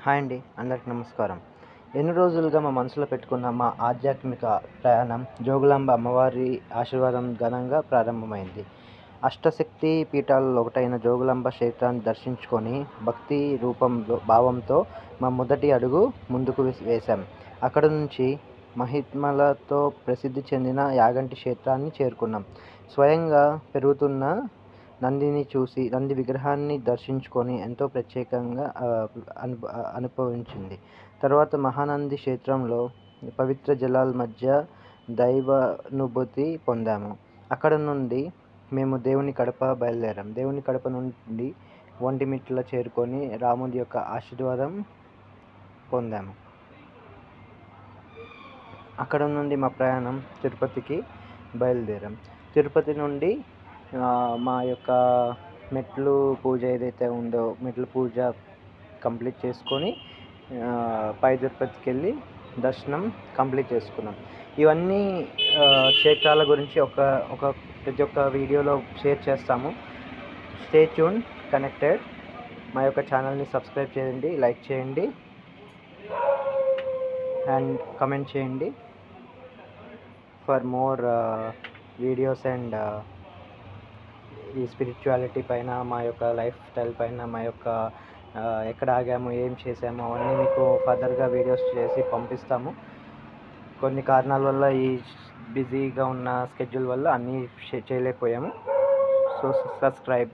Hi అండి, అందరికి నమస్కారం. ఎన్ని రోజులుగా మా మనసులో పెట్టుకున్న మా ఆధ్యాత్మిక ప్రయాణం జోగులాంబ అమ్మవారి ఆశీర్వాదం ఘనంగా ప్రారంభమైంది. అష్టశక్తి పీఠాలలో ఒకటైన జోగులాంబ క్షేత్రాన్ని దర్శించుకొని భక్తి భావంతో మా మొదటి అడుగు ముందుకు వేశాం. అక్కడ నుంచి మహిమలతో ప్రసిద్ధి చెందిన యాగంటి క్షేత్రాన్ని చేరుకున్నాం. స్వయంగా పెరుగుతున్న నంది విగ్రహాన్ని దర్శించుకొని ఎంతో ప్రత్యేకంగా అనుభవించింది. తర్వాత మహానంది క్షేత్రంలో పవిత్ర జలాల మధ్య దైవానుభూతి పొందాము. అక్కడ నుండి మేము దేవుని కడప బయలుదేరాం. దేవుని కడప నుండి ఒంటిమిట్ల చేరుకొని రాముడి యొక్క ఆశీర్వాదం పొందాము. అక్కడ నుండి మా ప్రయాణం తిరుపతికి బయలుదేరాం. తిరుపతి నుండి మా యొక్క మెట్లు పూజ ఏదైతే ఉందో మెట్ల పూజ కంప్లీట్ చేసుకొని పై తిరుపతికి వెళ్ళి దర్శనం కంప్లీట్ చేసుకున్నాం. ఇవన్నీ క్షేత్రాల గురించి ప్రతి ఒక్క వీడియోలో షేర్ చేస్తాము. Stay tune, connected. మా యొక్క ఛానల్ని సబ్స్క్రైబ్ చేయండి, లైక్ చేయండి అండ్ కమెంట్ చేయండి ఫర్ మోర్ వీడియోస్ అండ్ ఈ స్పిరిచువాలిటీ పైన, మా యొక్క లైఫ్ స్టైల్ పైన, మా యొక్క ఎక్కడ ఆగాము, ఏం చేసాము అవన్నీ మీకు ఫర్దర్గా వీడియోస్ చేసి పంపిస్తాము. కొన్ని కారణాల వల్ల ఈ బిజీగా ఉన్న స్కెడ్యూల్ వల్ల అన్నీ చేయలేకపోయాము. So subscribe.